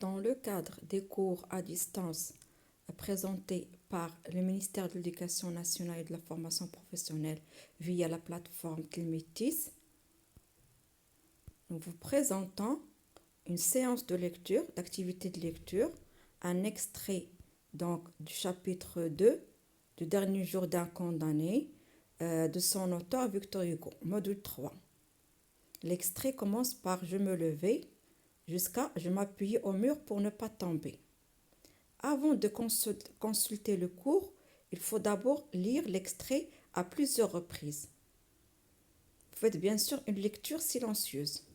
Dans le cadre des cours à distance présentés par le ministère de l'Éducation nationale et de la formation professionnelle via la plateforme Tilmitis, nous vous présentons une séance de lecture, d'activité de lecture, un extrait donc du chapitre 2 du dernier jour d'un condamné de son auteur Victor Hugo, module 3. L'extrait commence par Je me levais jusqu'à Je m'appuyais au mur pour ne pas tomber. Avant de consulter le cours, il faut d'abord lire l'extrait à plusieurs reprises. Vous faites bien sûr une lecture silencieuse.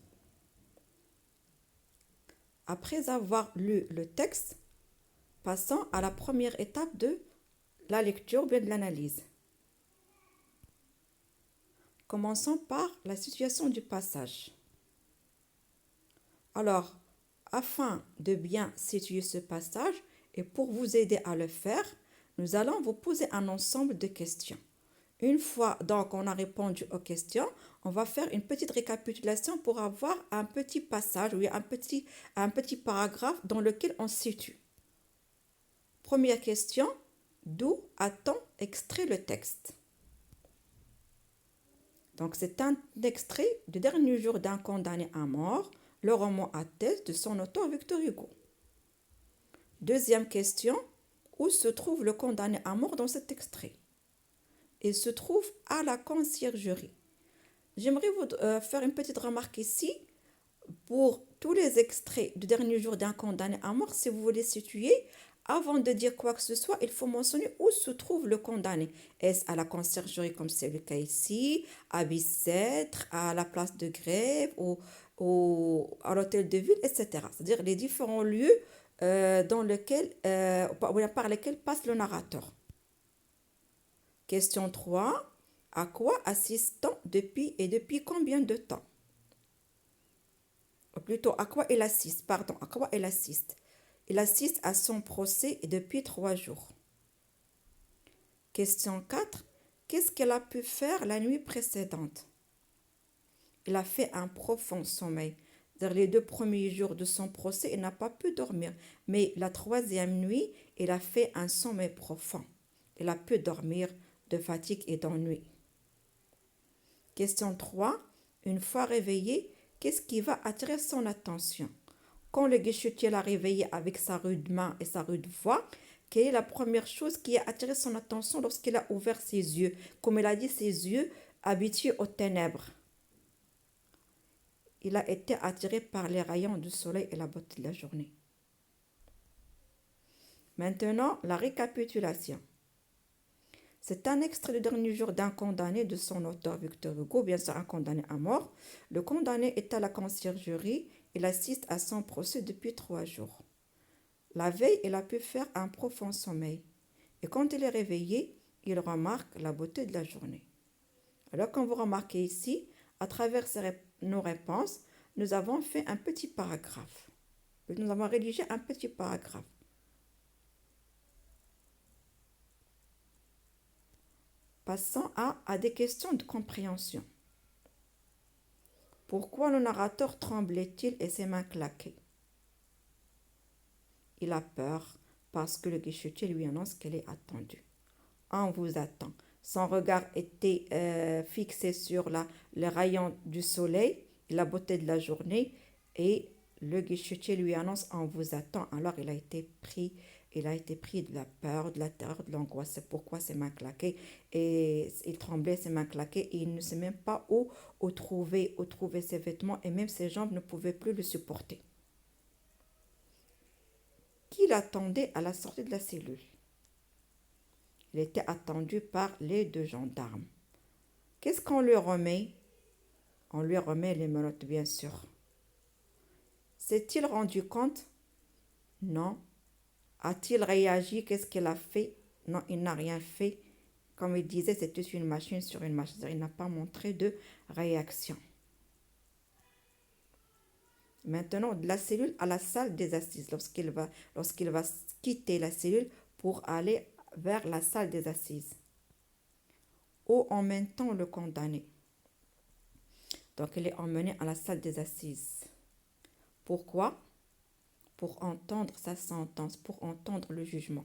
Après avoir lu le texte, passons à la première étape de la lecture ou bien de l'analyse. Commençons par la situation du passage. Alors, afin de bien situer ce passage et pour vous aider à le faire, nous allons vous poser un ensemble de questions. Une fois donc on a répondu aux questions, on va faire une petite récapitulation pour avoir un petit passage ou un petit paragraphe dans lequel on se situe. Première question, d'où a-t-on extrait le texte? Donc c'est un extrait du dernier jour d'un condamné à mort, le roman à thèse de son auteur Victor Hugo. Deuxième question, où se trouve le condamné à mort dans cet extrait? Il se trouve à la conciergerie. J'aimerais vous faire une petite remarque ici. Pour tous les extraits du dernier jour d'un condamné à mort, si vous voulez situer, avant de dire quoi que ce soit, il faut mentionner où se trouve le condamné. Est-ce à la conciergerie comme c'est le cas ici, à Bicêtre, à la place de Grève, à l'hôtel de ville, etc. C'est-à-dire les différents lieux par lesquels passe le narrateur. Question 3. À quoi assiste-t-on depuis combien de temps? Ou plutôt, à quoi il assiste? À quoi il assiste? Il assiste à son procès depuis 3 jours. Question 4. Qu'est-ce qu'elle a pu faire la nuit précédente? Il a fait un profond sommeil. Dans les 2 premiers jours de son procès, il n'a pas pu dormir. Mais la 3e nuit, il a fait un sommeil profond. Il a pu dormir de fatigue et d'ennui. Question 3. Une fois réveillé, qu'est-ce qui va attirer son attention? Quand le guichetier l'a réveillé avec sa rude main et sa rude voix, quelle est la première chose qui a attiré son attention lorsqu'il a ouvert ses yeux? Comme il a dit, ses yeux habitués aux ténèbres. Il a été attiré par les rayons du soleil et la beauté de la journée. Maintenant, la récapitulation. C'est un extrait du dernier jour d'un condamné de son auteur Victor Hugo, bien sûr un condamné à mort. Le condamné est à la conciergerie. Il assiste à son procès depuis 3 jours. La veille, il a pu faire un profond sommeil. Et quand il est réveillé, il remarque la beauté de la journée. Alors, comme vous remarquez ici, à travers nos réponses, nous avons fait un petit paragraphe. Nous avons rédigé un petit paragraphe. Passons à des questions de compréhension. Pourquoi le narrateur tremblait-il et ses mains claquaient? Il a peur parce que le guichetier lui annonce qu'elle est attendue. On vous attend. Son regard était fixé sur le rayon du soleil, la beauté de la journée, et le guichetier lui annonce on vous attend. Alors il a été pris de la peur, de la terreur, de l'angoisse. C'est pourquoi ses mains claquaient et il tremblait, ses mains claquaient et il ne sait même pas où trouver ses vêtements et même ses jambes ne pouvaient plus le supporter. Qui l'attendait à la sortie de la cellule? Il était attendu par les 2 gendarmes. Qu'est-ce qu'on lui remet? On lui remet les menottes, bien sûr. S'est-il rendu compte? Non. A-t-il réagi? Qu'est-ce qu'il a fait? Non, il n'a rien fait. Comme il disait, c'était une machine sur une machine. Il n'a pas montré de réaction. Maintenant, de la cellule à la salle des assises. Lorsqu'il va quitter la cellule pour aller vers la salle des assises. Où emmène-t-on le condamné? Donc, il est emmené à la salle des assises. Pourquoi? pour entendre sa sentence, pour entendre le jugement.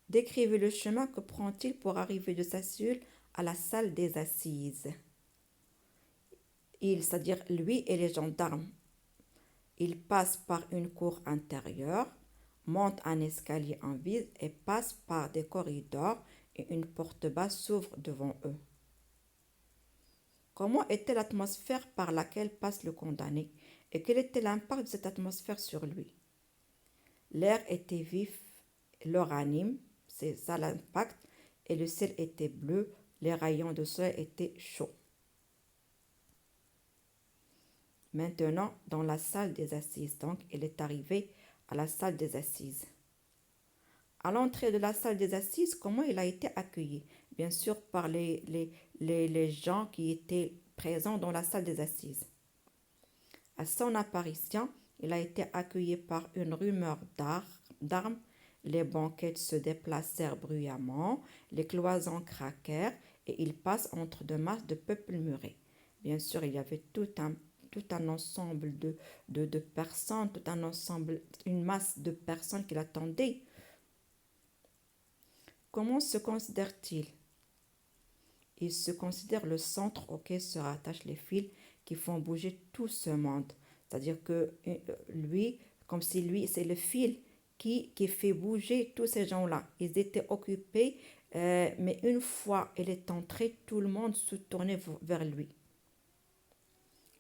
Décrivez le chemin que prend-il pour arriver de sa cellule à la salle des assises. C'est-à-dire lui et les gendarmes, il passe par une cour intérieure, monte un escalier en vis et passe par des corridors et une porte basse s'ouvre devant eux. Comment était l'atmosphère par laquelle passe le condamné et quel était l'impact de cette atmosphère sur lui? L'air était vif, l'or anime, c'est ça l'impact, et le ciel était bleu, les rayons de soleil étaient chauds. Maintenant, dans la salle des assises, donc, il est arrivé à la salle des assises. À l'entrée de la salle des assises, comment il a été accueilli? Bien sûr, par les gens qui étaient présents dans la salle des assises. À son apparition, il a été accueilli par une rumeur d'armes. Les banquettes se déplacèrent bruyamment, les cloisons craquèrent et il passe entre deux masses de peuple muré. Bien sûr, il y avait tout un ensemble de personnes, une masse de personnes qui l'attendaient. Comment se considère-t-il? Il se considère le centre auquel se rattachent les fils qui font bouger tout ce monde. C'est-à-dire que lui, comme si lui, c'est le fil qui fait bouger tous ces gens-là. Ils étaient occupés, mais une fois il est entré, tout le monde se tournait vers lui.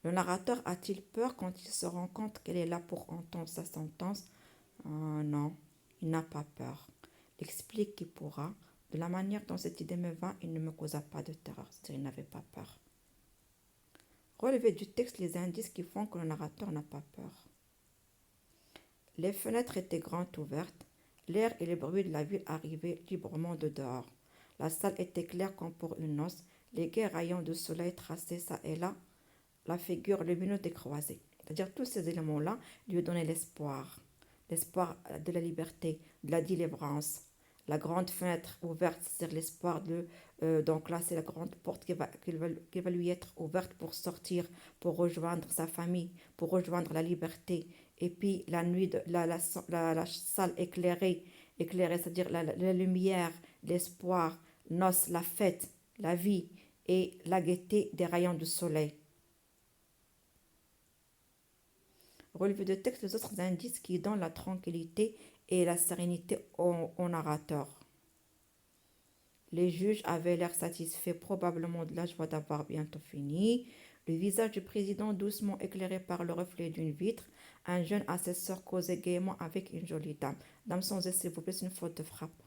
Le narrateur a-t-il peur quand il se rend compte qu'elle est là pour entendre sa sentence? Non, il n'a pas peur. Il explique qu'il pourra. De la manière dont cette idée me vint, il ne me causa pas de terreur, c'est-à-dire il n'avait pas peur. Relevez du texte les indices qui font que le narrateur n'a pas peur. Les fenêtres étaient grandes ouvertes, l'air et les bruits de la ville arrivaient librement de dehors. La salle était claire comme pour une noce, les gais rayons de soleil traçaient ça et là la figure lumineuse des croisés. C'est-à-dire tous ces éléments-là lui donnaient l'espoir de la liberté, de la délivrance. La grande fenêtre ouverte, c'est l'espoir de... donc là, c'est la grande porte qui va lui être ouverte pour sortir, pour rejoindre sa famille, pour rejoindre la liberté. Et puis la nuit, la salle éclairée, c'est-à-dire la lumière, l'espoir, noces, la fête, la vie et la gaieté des rayons du soleil. Relevé de texte les autres indices qui donnent la tranquillité et la sérénité au narrateur. Les juges avaient l'air satisfaits, probablement de la joie d'avoir bientôt fini. Le visage du président doucement éclairé par le reflet d'une vitre. Un jeune assesseur causait gaiement avec une jolie dame. Dame sans s'il vous plaît, c'est une faute de frappe.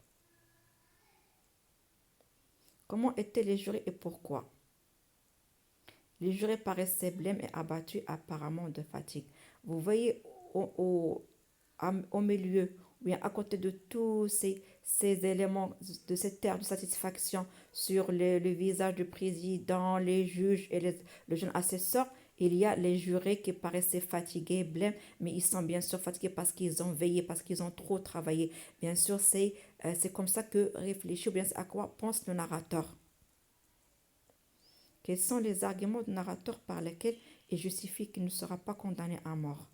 Comment étaient les jurés et pourquoi? Les jurés paraissaient blêmes et abattus, apparemment de fatigue. Vous voyez au milieu, ou bien à côté de tous ces éléments, de cette air de satisfaction sur le visage du président, les juges et le jeune assesseur, il y a les jurés qui paraissaient fatigués, blêmes, mais ils sont bien sûr fatigués parce qu'ils ont veillé, parce qu'ils ont trop travaillé. Bien sûr, c'est comme ça que réfléchit, ou bien à quoi pense le narrateur. Quels sont les arguments du narrateur par lesquels il justifie qu'il ne sera pas condamné à mort?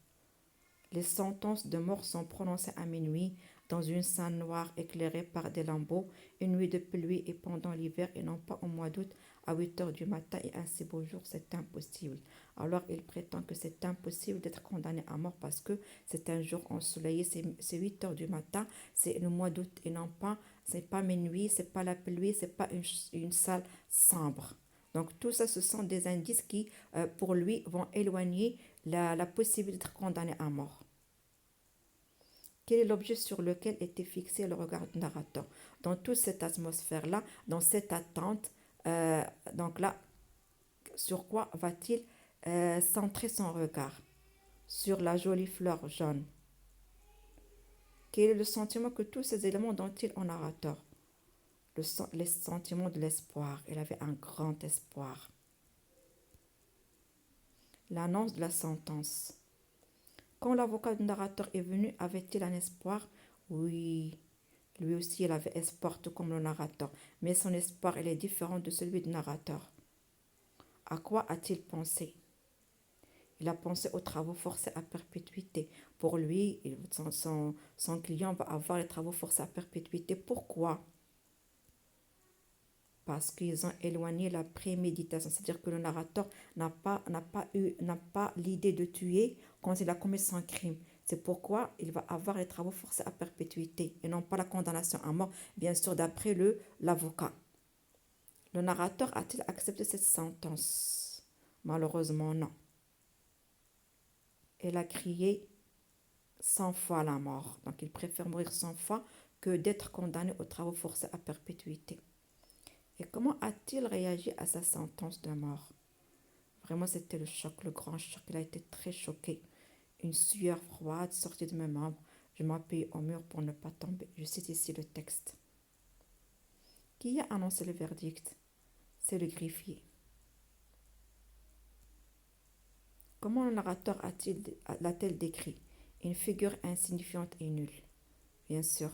Les sentences de mort sont prononcées à minuit, dans une salle noire éclairée par des lambeaux, une nuit de pluie et pendant l'hiver et non pas au mois d'août à 8 heures du matin et un si beau jour, c'est impossible. Alors il prétend que c'est impossible d'être condamné à mort parce que c'est un jour ensoleillé, c'est 8 heures du matin, c'est le mois d'août et non pas, c'est pas minuit, c'est pas la pluie, c'est pas une salle sombre. Donc tout ça, ce sont des indices qui, pour lui, vont éloigner la possibilité d'être condamné à mort. Quel est l'objet sur lequel était fixé le regard du narrateur? Dans toute cette atmosphère-là, dans cette attente, donc là, sur quoi va-t-il centrer son regard? Sur la jolie fleur jaune. Quel est le sentiment que tous ces éléments dont-il en narrateur? Les sentiments de l'espoir. Il avait un grand espoir. L'annonce de la sentence. Quand l'avocat du narrateur est venu, avait-il un espoir? Oui, lui aussi il avait espoir tout comme le narrateur, mais son espoir il est différent de celui du narrateur. À quoi a-t-il pensé? Il a pensé aux travaux forcés à perpétuité Pour lui, son client va avoir les travaux forcés à perpétuité. Pourquoi? Parce qu'ils ont éloigné la préméditation, c'est-à-dire que le narrateur n'a pas l'idée de tuer quand il a commis son crime. C'est pourquoi il va avoir les travaux forcés à perpétuité et non pas la condamnation à mort, bien sûr, d'après l'avocat. Le narrateur a-t-il accepté cette sentence? Malheureusement, non. Il a crié 100 fois la mort. Donc, il préfère mourir 100 fois que d'être condamné aux travaux forcés à perpétuité. Et comment a-t-il réagi à sa sentence de mort? Vraiment, c'était le choc, le grand choc. Il a été très choqué. Une sueur froide sortit de mes membres. Je m'appuyais au mur pour ne pas tomber. Je cite ici le texte. Qui a annoncé le verdict? C'est le greffier. Comment le narrateur l'a-t-il décrit? Une figure insignifiante et nulle. Bien sûr.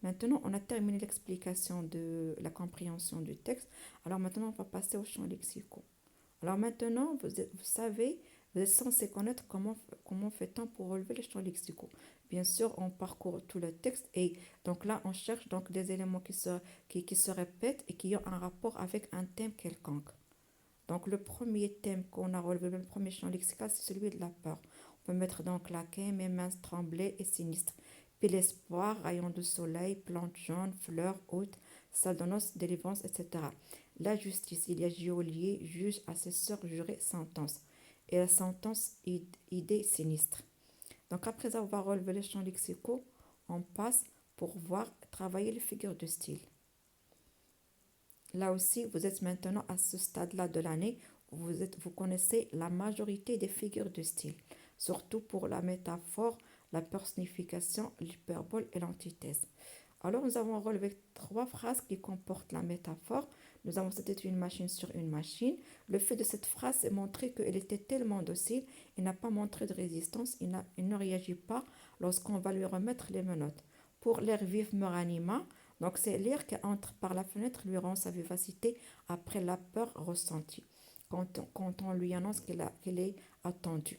Maintenant, on a terminé l'explication de la compréhension du texte. Alors maintenant, on va passer au champ lexicaux. Alors maintenant, vous savez, vous êtes censé connaître comment fait-on pour relever les champs lexicaux. Bien sûr, on parcourt tout le texte et donc là, on cherche donc des éléments qui se répètent et qui ont un rapport avec un thème quelconque. Donc le premier thème qu'on a relevé, le premier champ lexical, c'est celui de la peur. On peut mettre donc laquais, mes mains tremblaient et sinistres. Puis l'espoir, rayon de soleil, plante jaune, fleurs hautes, salle de noces, délivrance, etc. La justice, il y a geôlier, juge, assesseur, juré, sentence. Et la sentence, idée sinistre. Donc après avoir relevé les champs lexicaux, on passe pour voir travailler les figures de style. Là aussi, vous êtes maintenant à ce stade-là de l'année où vous connaissez la majorité des figures de style, surtout pour la métaphore, la personnification, l'hyperbole et l'antithèse. Alors, nous avons relevé 3 phrases qui comportent la métaphore. Nous avons c'était une machine sur une machine. Le fait de cette phrase, c'est montrer qu'elle était tellement docile, il n'a pas montré de résistance, il ne réagit pas lorsqu'on va lui remettre les menottes. Pour l'air vif me ranima, donc c'est l'air qui entre par la fenêtre lui rend sa vivacité après la peur ressentie, quand on lui annonce qu'il est attendu.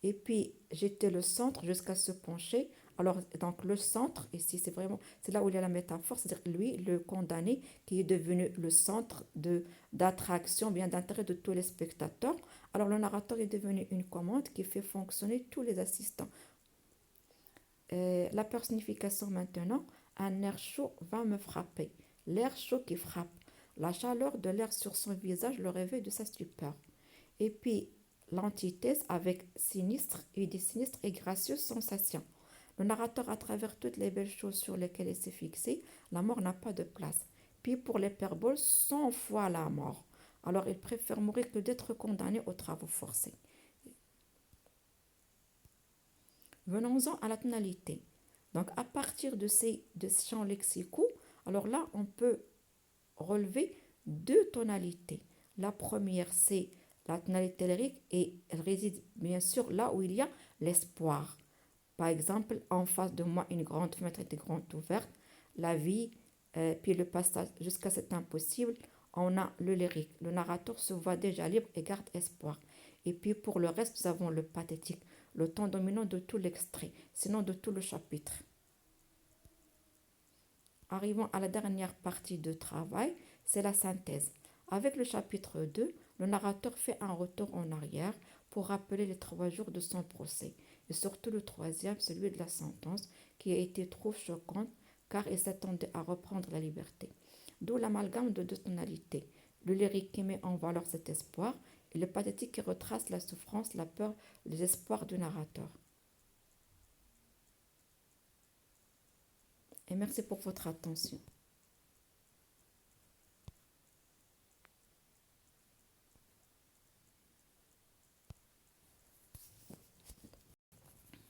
Et puis, j'étais le centre jusqu'à se pencher. Alors, donc le centre, ici, c'est là où il y a la métaphore, c'est-à-dire lui, le condamné, qui est devenu le centre d'attraction, bien d'intérêt de tous les spectateurs. Alors, le narrateur est devenu une commande qui fait fonctionner tous les assistants. La personnification maintenant, un air chaud va me frapper. L'air chaud qui frappe. La chaleur de l'air sur son visage le réveille de sa stupeur. Et puis, l'antithèse avec sinistre et des sinistres et gracieuses sensations. Le narrateur, à travers toutes les belles choses sur lesquelles il s'est fixé, la mort n'a pas de place. Puis pour l'hyperbole, 100 fois la mort. Alors il préfère mourir que d'être condamné aux travaux forcés. Venons-en à la tonalité. Donc à partir de ces champs lexicaux, alors là on peut relever 2 tonalités. La première c'est la tonalité lyrique et elle réside bien sûr là où il y a l'espoir. Par exemple, en face de moi, une grande fenêtre était grande ouverte, la vie, puis le passage jusqu'à cet impossible, on a le lyrique. Le narrateur se voit déjà libre et garde espoir. Et puis pour le reste, nous avons le pathétique, le ton dominant de tout l'extrait, sinon de tout le chapitre. Arrivons à la dernière partie de travail, c'est la synthèse. Avec le chapitre 2, le narrateur fait un retour en arrière pour rappeler les 3 jours de son procès, et surtout le 3e, celui de la sentence, qui a été trop choquante car il s'attendait à reprendre la liberté. D'où l'amalgame de 2 tonalités, le lyrique qui met en valeur cet espoir et le pathétique qui retrace la souffrance, la peur, les espoirs du narrateur. Et merci pour votre attention.